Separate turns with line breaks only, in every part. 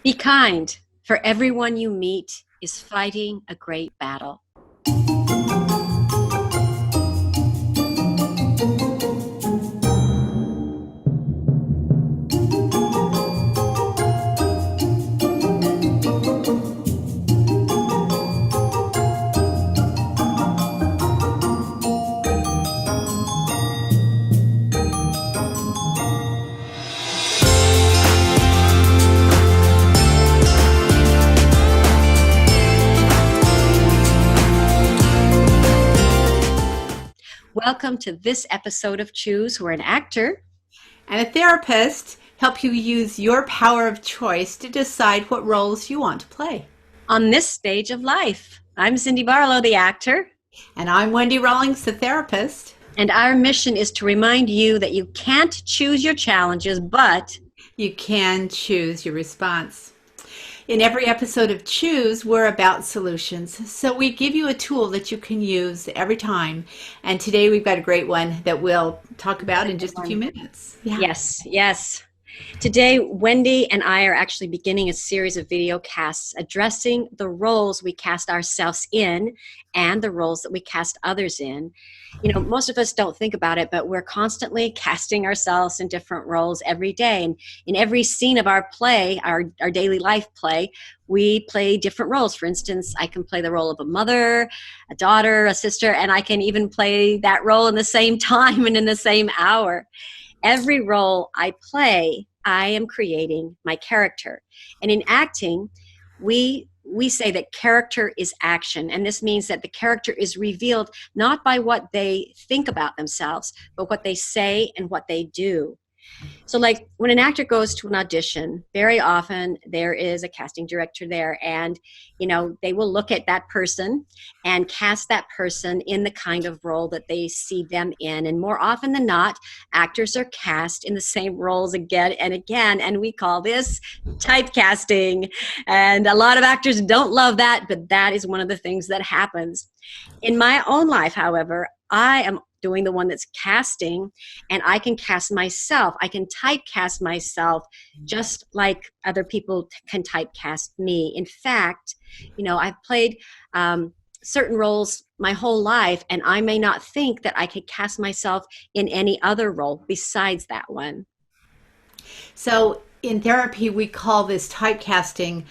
Be kind, for everyone you meet is fighting a great battle. Welcome to this episode of Choose, where an actor
and a therapist help you use your power of choice to decide what roles you want to play.
on this stage of life. I'm Cindy Barlow, the actor,
And I'm Wendy Rawlings, the therapist.
and our mission is to remind you that you can't choose your challenges, but
You can choose your response. In every episode of Choose, we're about solutions. So we give you a tool that you can use every time. And today we've got a great one that we'll talk about in just a few minutes.
Yeah. Yes. Today, Wendy and I are actually beginning a series of video casts addressing the roles we cast ourselves in and the roles that we cast others in. You know, most of us don't think about it, but we're constantly casting ourselves in different roles every day. And in every scene of our play, our daily life play, we play different roles. For instance, I can play the role of a mother, a daughter, a sister, and I can even play that role in the same time and in the same hour. Every role I play, I am creating my character. And in acting, we say that character is action, and this means that the character is revealed not by what they think about themselves, but what they say and what they do. So, like when an actor goes to an audition, very often there is a casting director there, and they will look at that person and cast that person in the kind of role that they see them in. And more often than not, actors are cast in the same roles again and again, and we call this typecasting. And a lot of actors don't love that, but that is one of the things that happens. In my own life, however, I am doing the one that's casting, and I can cast myself. I can typecast myself just like other people can typecast me. In fact, I've played certain roles my whole life, and I may not think that I could cast myself in any other role besides that one.
So in therapy, we call this typecasting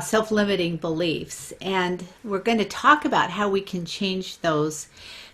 self-limiting beliefs. And we're going to talk about how we can change those.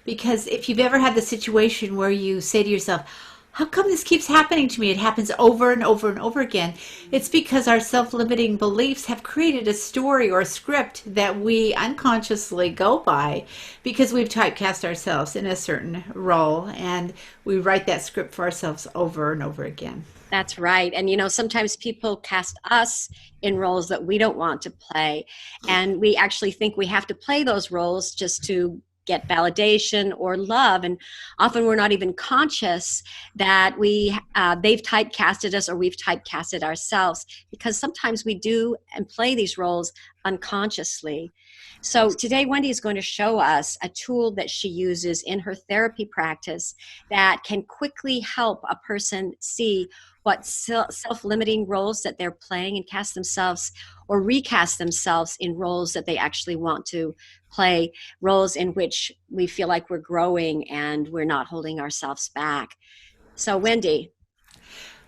Because if you've ever had the situation where you say to yourself, how come this keeps happening to me? It happens over and over and over again. It's because our self-limiting beliefs have created a story or a script that we unconsciously go by because we've typecast ourselves in a certain role, and we write that script for ourselves over and over again.
That's right. And sometimes people cast us in roles that we don't want to play. And we actually think we have to play those roles just to get validation or love. And often we're not even conscious that they've typecasted us or we've typecasted ourselves, because sometimes we do and play these roles unconsciously. So today, Wendy is going to show us a tool that she uses in her therapy practice that can quickly help a person see what self-limiting roles that they're playing and cast themselves or recast themselves in roles that they actually want to play, roles in which we feel like we're growing and we're not holding ourselves back. So, Wendy.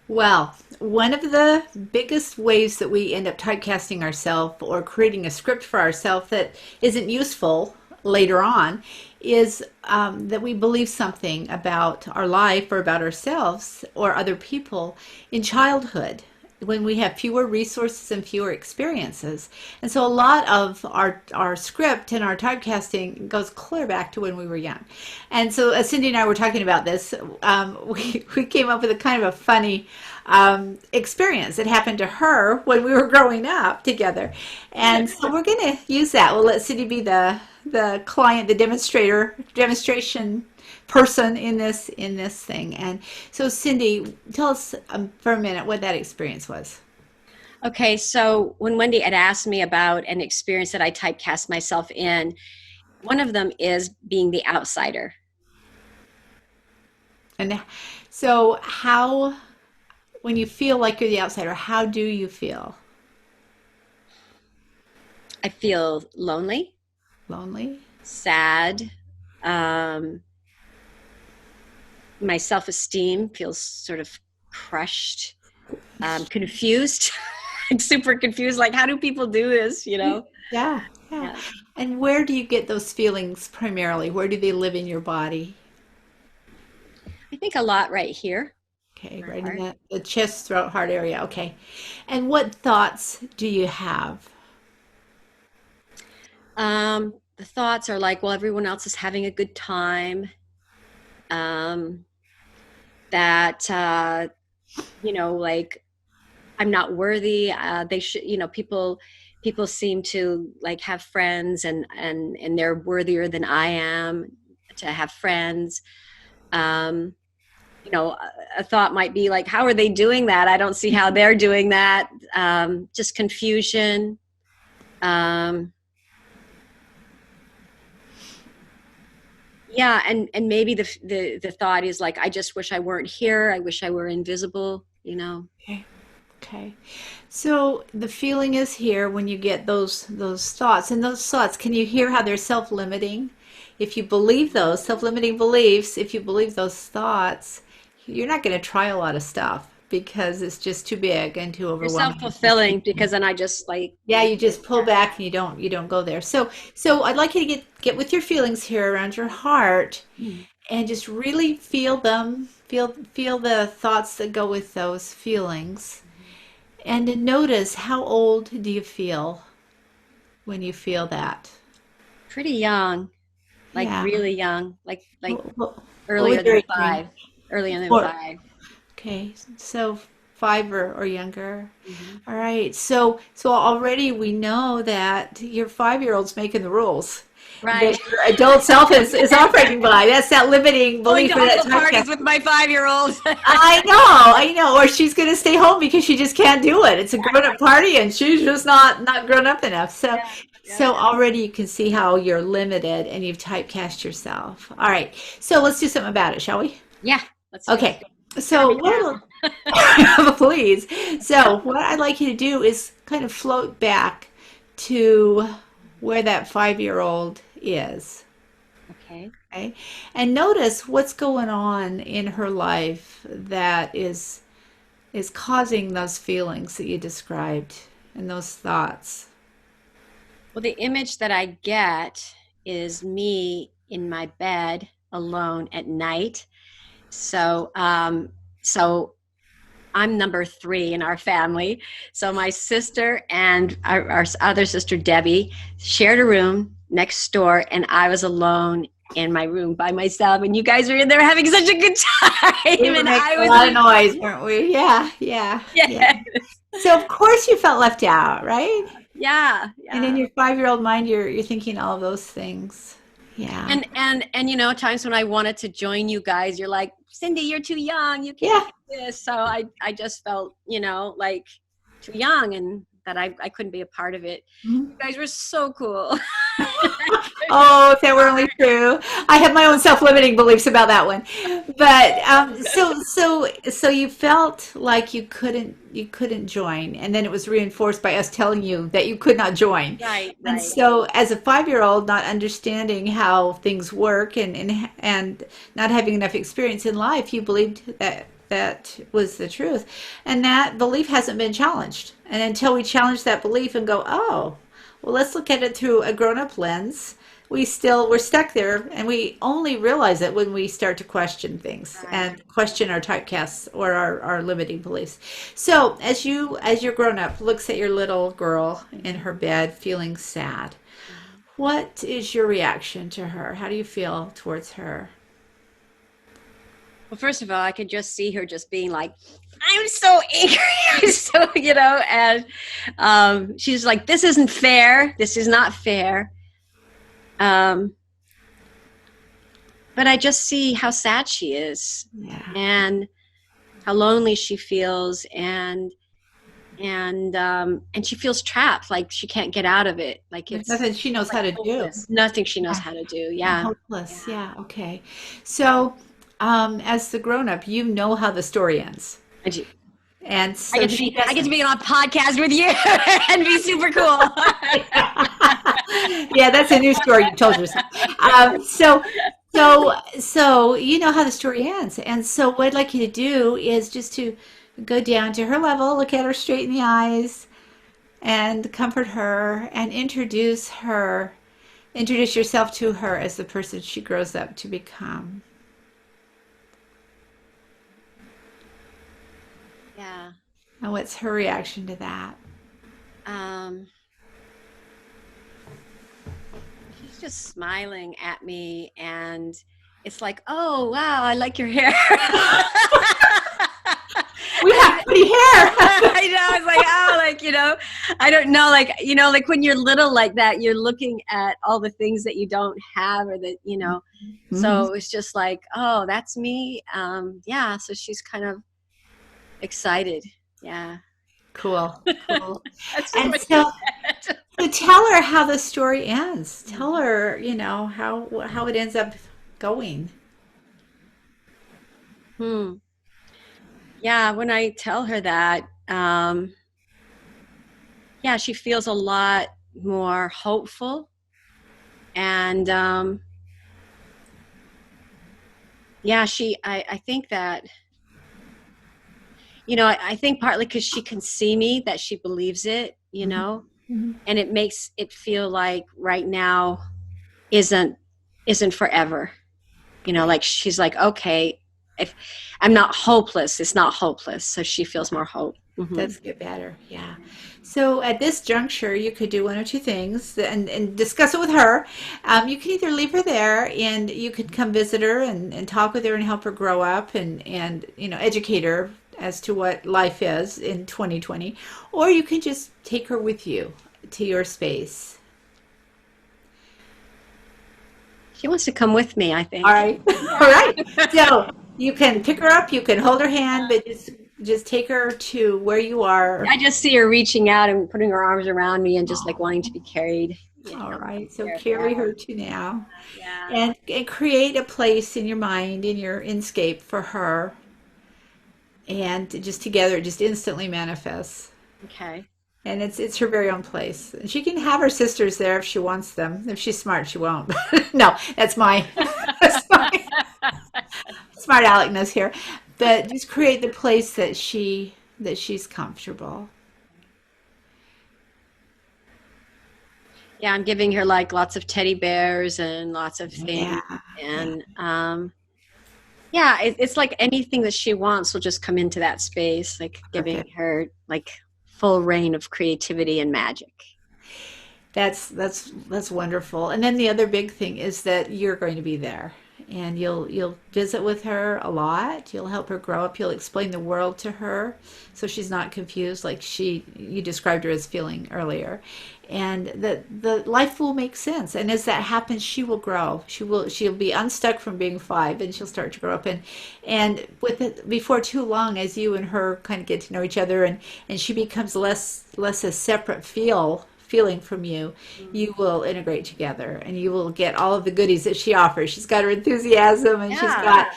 Well, one of the biggest ways that we end up typecasting ourselves or creating a script for ourselves that isn't useful later on is that we believe something about our life or about ourselves or other people in childhood when we have fewer resources and fewer experiences. And so a lot of our script and our typecasting goes clear back to when we were young. And so as Cindy and I were talking about this, we came up with a kind of a funny experience that happened to her when we were growing up together. And so we're going to use that. We'll let Cindy be the client, the demonstration person in this thing. And so Cindy, tell us for a minute what that experience was.
Okay, so when Wendy had asked me about an experience that I typecast myself in, one of them is being the outsider.
And so how, when you feel like you're the outsider, how do you feel?
I feel lonely,
Lonely?
sad. Um, my self-esteem feels sort of crushed, confused, super confused. Like, how do people do this?
Yeah, yeah.
Yeah.
And where do you get those feelings primarily? Where do they live in your body?
I think a lot right here,
Okay,
my
right in
heart.
the chest, throat, heart area. Okay. And what thoughts do you have?
The thoughts are like, well, everyone else is having a good time. Um, that like I'm not worthy. They should, people seem to like have friends, and they're worthier than I am to have friends. Um, a thought might be like, how are they doing that? I don't see how they're doing that. Just confusion. Um, yeah, and maybe the thought is like, I just wish I weren't here. I wish I were invisible.
Okay. Okay. So the feeling is here when you get those thoughts. And those thoughts, can you hear how they're self-limiting? If you believe those self-limiting beliefs, if you believe those thoughts, you're not going to try a lot of stuff because it's just too big and too
They're
overwhelming.
self-fulfilling because then I just like,
Yeah, you just pull back and you don't go there. So I'd like you to get with your feelings here around your heart and just really feel them, feel the thoughts that go with those feelings. And to notice, how old do you feel when you feel that?
pretty young, like
Yeah.
really young, like
What was
earlier
your
than
age?
five, earlier than
Four.
5.
Okay, so five or younger.
Mhm.
All right. So already we know that your 5-year-old's making the rules.
Right.
That your adult self is operating by. That's that limiting
Going
belief
to
or
all
that
the parties
typecast.
with my 5-year-old.
I know. Or she's going to stay home because she just can't do it. It's a grown-up party and she's just not grown up enough. So
Yeah, yeah.
so already you can see how you're limited and you've typecast yourself. All right. So let's do something about it, shall we?
Yeah, let's do it.
Okay.
Turn
So
me
what
down.
please. So what I'd like you to do is kind of float back to where that 5-year-old is.
Okay.
Okay. And notice what's going on in her life that is causing those feelings that you described and those thoughts.
Well, the image that I get is me in my bed alone at night. So I'm number 3 in our family. So my sister and our other sister, Debbie, shared a room next door, and I was alone in my room by myself. And you guys are in there having such a good
We
time.
were
And
making
I
a
was
lot of
like,
noise, weren't we? Yeah, yeah, yeah.
yeah,
So of course you felt left out, right?
yeah,
And in
yeah.
your 5-year-old mind, you're thinking all of those things. Yeah,
And times when I wanted to join you guys, you're like, Cindy, you're too young. You can't
yeah.
do this. So I just felt, like too young, and that I couldn't be a part of it. You
Mhm.
guys were so cool.
Oh, if that were only true. I have my own self-limiting beliefs about that one. But so you felt like you couldn't join, and then it was reinforced by us telling you that you could not join.
Right,
And
right.
so as a 5-year-old, not understanding how things work and not having enough experience in life, you believed that was the truth. And that belief hasn't been challenged. And until we challenge that belief and go, oh, well, let's look at it through a grown-up lens. We're stuck there, and we only realize it when we start to question things
Right.
and question our typecasts or our limiting beliefs. So as your grown up looks at your little girl in her bed feeling sad,
Mhm.
what is your reaction to her? How do you feel towards her?
Well, first of all, I could just see her just being like, I'm so angry. I'm so, and she's like, this isn't fair. This is not fair. Um, but I just see how sad she is,
Yeah.
and how lonely she feels, and she feels trapped, like she can't get out of it. Like
There's
it's
nothing she knows
like
how to do.
hopeless. Nothing she knows
Yeah.
how to do.
And
Yeah.
hopeless.
Yeah.
Yeah. Okay. So, as the grown up, you know how the story ends.
I do.
And
I
so
get to
she
be I get to
doesn't.
be on a podcast with you and be super cool.
Yeah, that's a new story you told yourself. So you know how the story ends, and so what I'd like you to do is just to go down to her level, look at her straight in the eyes, and comfort her, and introduce her. Introduce yourself to her as the person she grows up to become.
Yeah.
And what's her reaction to that?
Um, she's just smiling at me, and it's like, oh, wow, I like your hair.
We have pretty hair.
I know. It's like, oh, like, I don't know. Like, like when you're little like that, you're looking at all the things that you don't have or that.
Mhm.
So it's just like, oh, that's me. Yeah. So she's kind of excited. Yeah.
Cool, cool.
That's just
And
what she
so,
said.
so tell her how the story ends. Tell
Mhm.
her, how it ends up going.
Hmm. Yeah. When I tell her that, yeah, she feels a lot more hopeful. And yeah, I think that, I think partly because she can see me that she believes it,
Mhm. Mhm.
and it makes it feel like right now isn't isn't forever. Like she's like, okay, if I'm not hopeless, it's not hopeless. So she feels more hope.
Does get better, yeah. So at this juncture, you could do one or two things and discuss it with her. You can either leave her there and you could come visit her and talk with her and help her grow up and educate her as to what life is in 2020, or you can just take her with you to your space.
She wants to come with me, I
All
think.
right, all
Yeah.
right. So you can pick her up, you can hold her hand, but just take her to where you are.
I just see her reaching out and putting her arms around me and just like wanting to be carried.
All right, so
There. Yeah.
carry her to now.
Yeah.
And create a place in your mind, in your inscape for her, and just together, it just instantly manifests.
Okay.
And it's her very own place. And she can have her sisters there if she wants them. If she's smart, she won't. No, that's my smart aleckness here. But just create the place that she's comfortable.
Yeah, I'm giving her like lots of teddy bears and lots of things.
Yeah, yeah,
And yeah, it's like anything that she wants will just come into that space, like giving
perfect.
her like full reign of creativity and magic.
That's wonderful. And then the other big thing is that you're going to be there and you'll visit with her a lot. You'll help her grow up. You'll explain the world to her so she's not confused like you described her as feeling earlier. And the life will make sense. And as that happens, she will grow. She'll be unstuck from being 5 and she'll start to grow up and with it before too long as you and her kind of get to know each other and she becomes less a separate feeling from you,
Mm.
you will integrate together and you will get all of the goodies that she offers. She's got her enthusiasm and she's
Yeah.
got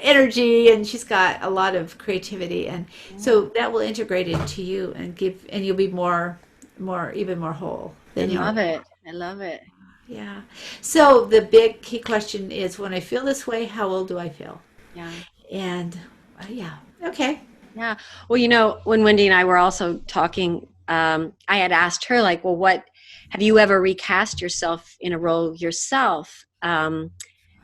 energy and she's got a lot of creativity and
Yeah.
so that will integrate into you and you'll be even more whole
I
than you are.
love it. I love it.
Yeah. So the big key question is when I feel this way, how old do I feel?
Yeah.
And yeah. Okay.
Yeah. Well, when Wendy and I were also talking, I had asked her, like, well, what have you ever recast yourself in a role yourself?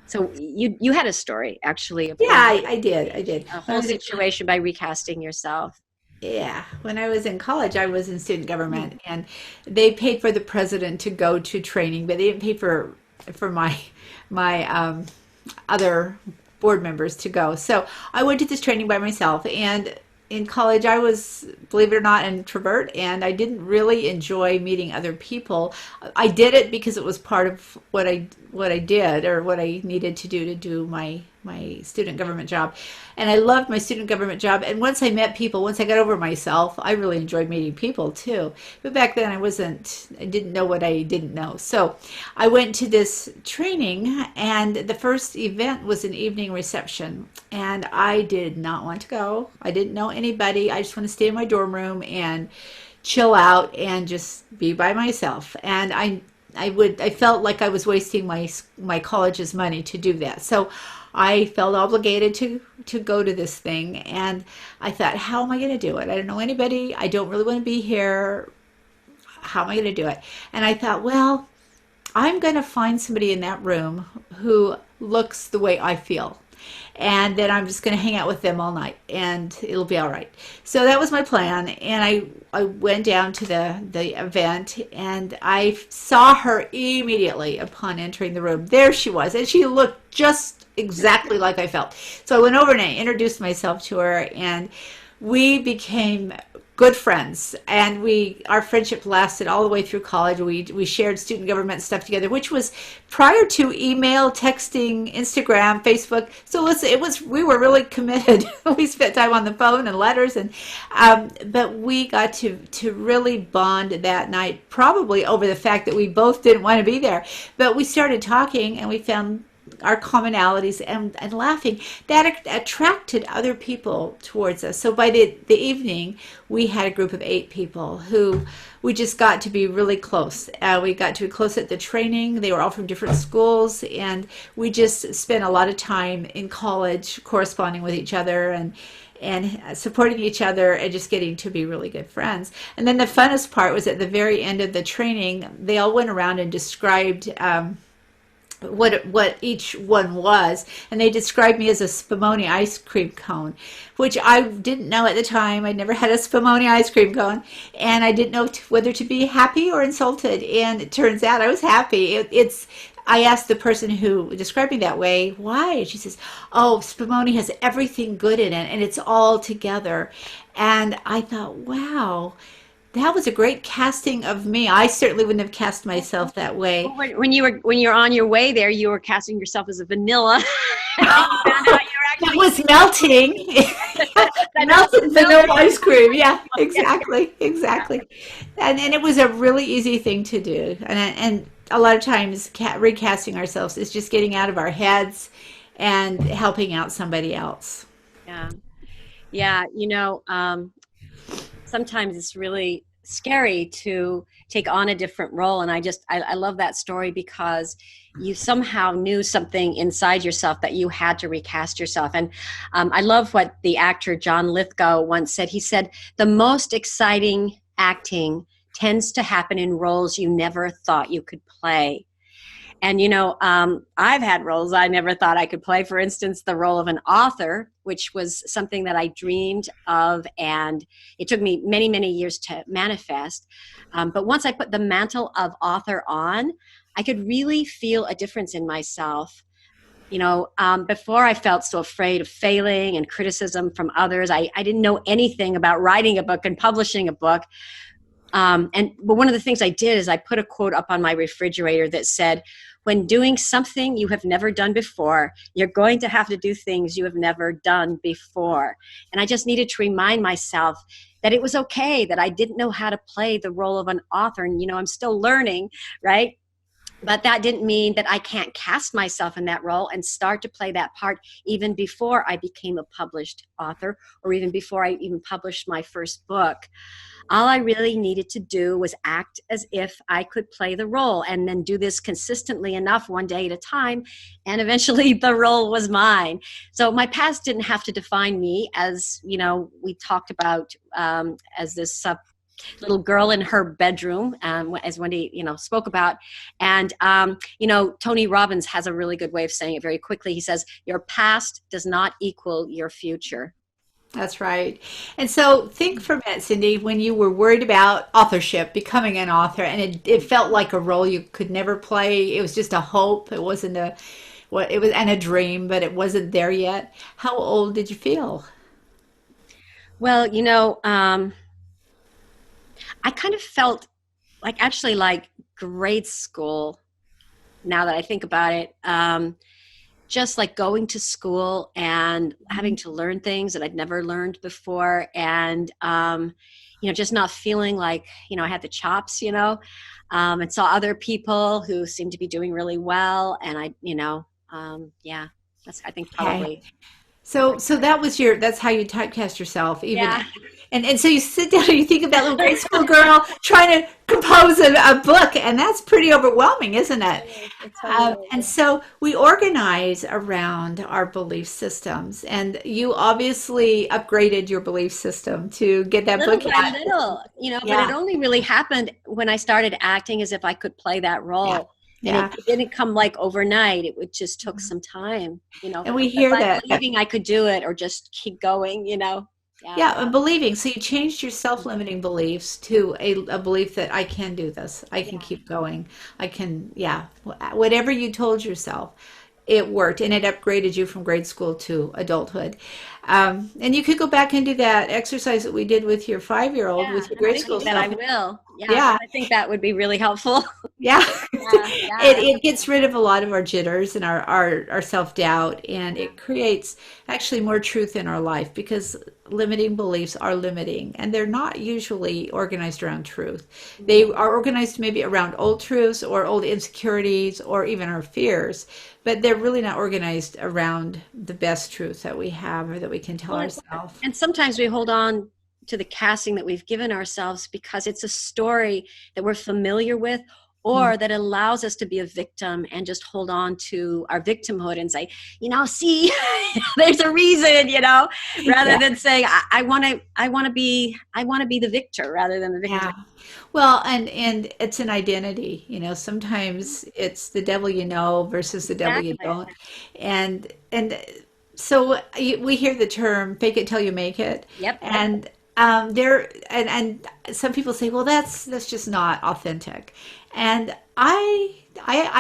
So you had a story actually of
Yeah,
when
I did. I did.
a
When I
whole
was in
situation by recasting yourself.
Yeah, when I was in college, I was in student government, and they paid for the president to go to training, but they didn't pay for my other board members to go. So I went to this training by myself, and in college, I was, believe it or not, an introvert, and I didn't really enjoy meeting other people. I did it because it was part of what I did or what I needed to do my student government job, and I loved my student government job. And once I met people, once I got over myself, I really enjoyed meeting people too. But back then, I didn't know what I didn't know. So I went to this training, and the first event was an evening reception, and I did not want to go. I didn't know anybody. I just want to stay in my dorm room and chill out and just be by myself. And I I felt like I was wasting my college's money to do that. So I felt obligated to go to this thing, and I thought, how am I going to do it? I don't know anybody. I don't really want to be here. How am I going to do it? And I thought, well, I'm going to find somebody in that room who looks the way I feel. And then I'm just going to hang out with them all night and it'll be all right. So that was my plan. And I went down to the event and I saw her immediately upon entering the room. There she was. And she looked just exactly like I felt. So I went over and I introduced myself to her and we became good friends, and our friendship lasted all the way through college. We shared student government stuff together, which was prior to email, texting, Instagram, Facebook. So we were really committed. We spent time on the phone and letters, and but we got to really bond that night, probably over the fact that we both didn't want to be there, but we started talking and we found our commonalities and laughing that attracted other people towards us. So by the evening we had a group of 8 people who we just got to be really close. We got to be close at the training. They were all from different schools, and we just spent a lot of time in college corresponding with each other and supporting each other and just getting to be really good friends. And then the funnest part was at the very end of the training, they all went around and described what each one was, and they described me as a spumoni ice cream cone, which I didn't know at the time. I'd never had a spumoni ice cream cone, and I didn't know whether to be happy or insulted, and it turns out I was happy. I asked the person who described me that way, why? And she says, oh, spumoni has everything good in it, and it's all together. And I thought, wow, that was a great casting of me. I certainly wouldn't have cast myself that way.
Well, when you were on your way there, you were casting yourself as a vanilla. And then you found out
It was melting. Melted vanilla ice cream. Yeah, exactly. Exactly. And it was a really easy thing to do. And a lot of times recasting ourselves is just getting out of our heads and helping out somebody else.
yeah, yeah. Sometimes it's really scary to take on a different role, and I love that story because you somehow knew something inside yourself that you had to recast yourself. And I love what the actor John Lithgow once said. He said the most exciting acting tends to happen in roles you never thought you could play. And, I've had roles I never thought I could play. For instance, the role of an author, which was something that I dreamed of, and it took me many, many years to manifest. But once I put the mantle of author on, I could really feel a difference in myself. Before I felt so afraid of failing and criticism from others. I didn't know anything about writing a book and publishing a book. But one of the things I did is I put a quote up on my refrigerator that said, when doing something you have never done before, you're going to have to do things you have never done before. And I just needed to remind myself that it was okay, that I didn't know how to play the role of an author. And, I'm still learning, right? But that didn't mean that I can't cast myself in that role and start to play that part even before I became a published author, or even before I even published my first book. All I really needed to do was act as if I could play the role, and then do this consistently enough, one day at a time, and eventually the role was mine. So my past didn't have to define me, as we talked about, as this little girl in her bedroom, as Wendy spoke about. And Tony Robbins has a really good way of saying it very quickly. He says, your past does not equal your future.
That's right. And so think for a minute, Cindy, when you were worried about authorship, becoming an author, and it felt like a role you could never play. It was just a hope. It wasn't it was and a dream, but it wasn't there yet. How old did you feel?
Well, I kind of felt like grade school, now that I think about it. Just like going to school and having to learn things that I'd never learned before, and just not feeling like I had the chops, and saw other people who seemed to be doing really well, and yeah, that's, I think,
Okay.
probably.
So that was that's how you typecast yourself, even,
Yeah.
and so you sit down and you think of that little grade school girl trying to compose a book, and that's pretty overwhelming, isn't it?
It totally is.
And so we organize around our belief systems, and you obviously upgraded your belief system to get that
Little
book
by
out.
little, but it
Yeah,
only really happened when I started acting as if I could play that
yeah,
role. And
yeah.
it didn't come like overnight. It would just took some time,
And we
but
hear
by
that.
believing I could do it or just keep going. Yeah.
Yeah, and believing. So you changed your self-limiting beliefs to a belief that I can do this. I can
Yeah.
keep going. I can, yeah. Whatever you told yourself, it worked, and it upgraded you from grade school to adulthood. And you could go back and do that exercise that we did with your 5-year-old
Yeah.
with your
I'm
grade school
thinking that I
self.
will. Yeah, because
Yeah,
I think that would be really helpful.
yeah.
Yeah.
It,
Yeah.
it gets rid of a lot of our jitters and our self-doubt, and it creates actually more truth in our life because limiting beliefs are limiting, and they're not usually organized around truth. They
Mhm.
are organized maybe around old truths or old insecurities or even our fears, but they're really not organized around the best truth that we have or that we can tell
Well,
ourselves.
and sometimes we hold on to the casting that we've given ourselves because it's a story that we're familiar with
Mm,
or that allows us to be a victim and just hold on to our victimhood and say, see, there's a reason, rather
yeah,
than saying, I want to be the victor rather than the victim.
yeah. Well, and it's an identity, sometimes it's the devil you know versus the devil you
Exactly.
don't. And so we hear the term fake it till you make it.
Yep.
And and some people say, well, that's just not authentic. And I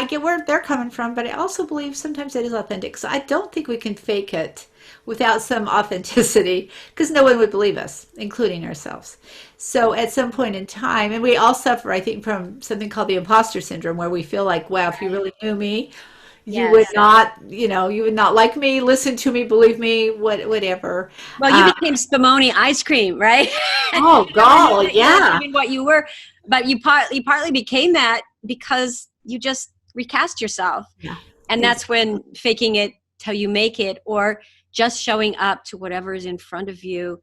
get where they're coming from, but I also believe sometimes it is authentic. So I don't think we can fake it without some authenticity because no one would believe us, including ourselves. So at some point in time, and we all suffer, I think, from something called the imposter syndrome, where we feel like, wow, if you
Right.
really knew me, you would
Yes.
not, you would not like me, listen to me, believe me, whatever.
Well, you
Uh,
became Spumoni ice cream, right?
oh,
And
God,
you weren't
yeah.
even what you were, but you partly became that because you just recast yourself.
Yeah,
And
it's
that's when faking it till you make it, or just showing up to whatever is in front of you.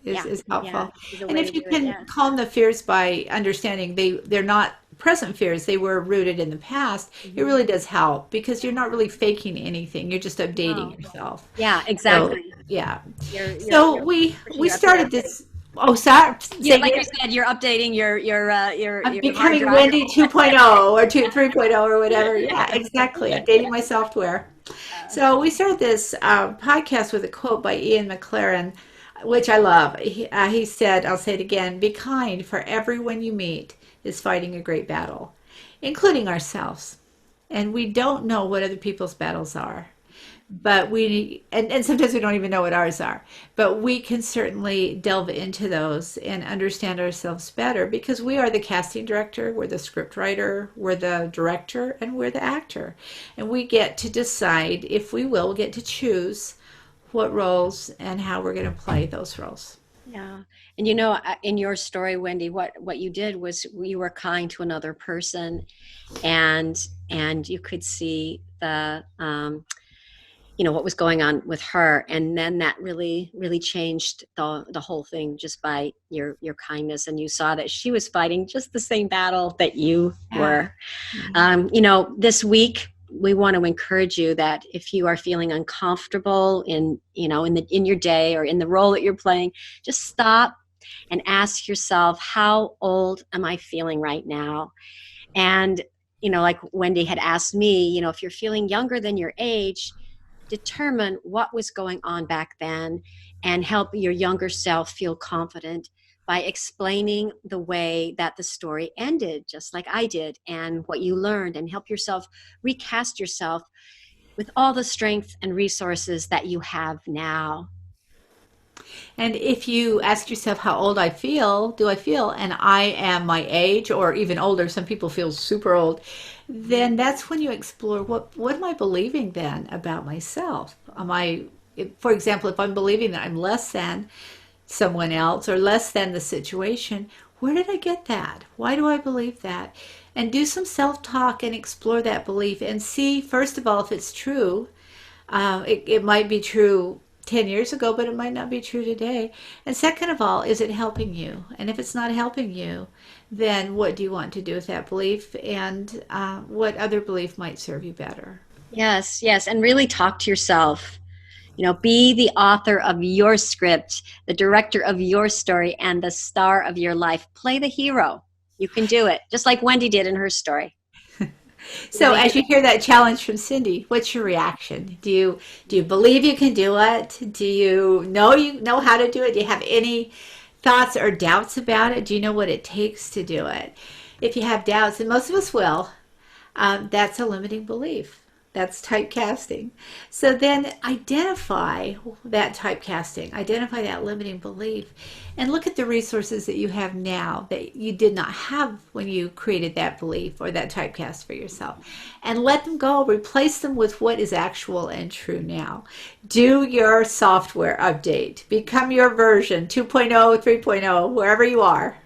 is
Yeah,
is
yeah,
helpful.
is a
And
way to
if
do
you
it.
can
Yeah.
calm the fears by understanding they're not present fears, they were rooted in the past, it
Hmm.
really does help because you're not really faking anything. You're just updating
No.
yourself.
Yeah,
So,
exactly.
yeah.
You're
So we
pushing
we
your update.
started this. Oh, sorry.
Yeah,
Say
like
again.
you said, you're updating
I'm
your hard
becoming
drive.
Wendy 2.0 or 3.0 or whatever. Yeah, exactly. Updating my software.
Uh,
So we started this podcast with a quote by Ian McLaren, which I love. He said, I'll say it again, be kind, for everyone you meet is fighting a great battle, including ourselves. And we don't know what other people's battles are, but and sometimes we don't even know what ours are, but we can certainly delve into those and understand ourselves better because we are the casting director, we're the script writer, we're the director, and we're the actor, and we get to decide, if we will get to choose what roles and how we're going to play those roles.
Yeah. And in your story, Wendy, what you did was you were kind to another person, and you could see what was going on with her, and then that really really changed the whole thing just by your kindness, and you saw that she was fighting just the same battle that you
Yeah.
were. This week we want to encourage you that if you are feeling uncomfortable in your day or in the role that you're playing, just stop and ask yourself, how old am I feeling right now? And like Wendy had asked me, if you're feeling younger than your age, determine what was going on back then and help your younger self feel confident by explaining the way that the story ended, just like I did, and what you learned, and help yourself recast yourself with all the strength and resources that you have now.
And if you ask yourself how old do I feel, and I am my age or even older, some people feel super old, then that's when you explore what am I believing then about myself? For example, if I'm believing that I'm less than someone else or less than the situation, where did I get that? Why do I believe that? And do some self-talk and explore that belief and see, first of all, if it's true. It might be true 10 years ago, but it might not be true today. And second of all, is it helping you? And if it's not helping you, then what do you want to do with that belief? And what other belief might serve you better?
Yes, yes. And really talk to yourself. Be the author of your script, the director of your story, and the star of your life. Play the hero. You can do it, just like Wendy did in her story.
So as you hear that challenge from Cindy, what's your reaction? Do you believe you can do it? Do you know how to do it? Do you have any thoughts or doubts about it? Do you know what it takes to do it? If you have doubts, and most of us will, that's a limiting belief. That's typecasting. So then identify that typecasting, identify that limiting belief, and look at the resources that you have now that you did not have when you created that belief or that typecast for yourself. And let them go. Replace them with what is actual and true now. Do your software update. Become your version 2.0, 3.0, wherever you are.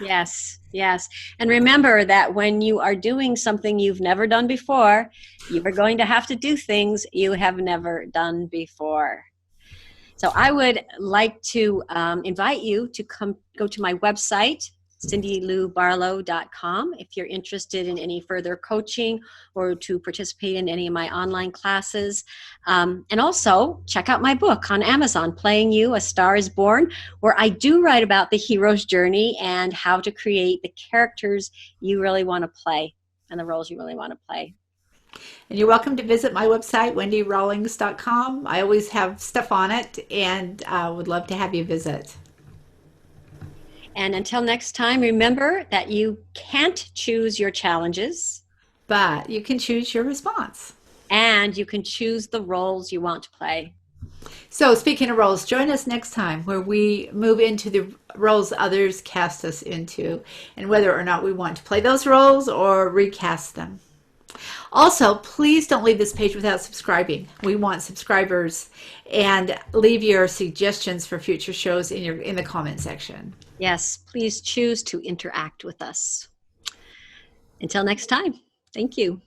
Yes, yes. And remember that when you are doing something you've never done before, you are going to have to do things you have never done before. So I would like to invite you to go to my website, cindyloubarlow.com, if you're interested in any further coaching or to participate in any of my online classes. And also check out my book on Amazon, Playing You, A Star is Born, where I do write about the hero's journey and how to create the characters you really want to play and the roles you really want to play.
And you're welcome to visit my website, wendyrawlings.com. I always have stuff on it, and would love to have you visit.
And until next time, remember that you can't choose your challenges,
but you can choose your response.
And you can choose the roles you want to play.
So speaking of roles, join us next time where we move into the roles others cast us into and whether or not we want to play those roles or recast them. Also, please don't leave this page without subscribing. We want subscribers, and leave your suggestions for future shows in the comment section.
Yes, please choose to interact with us. Until next time, thank you.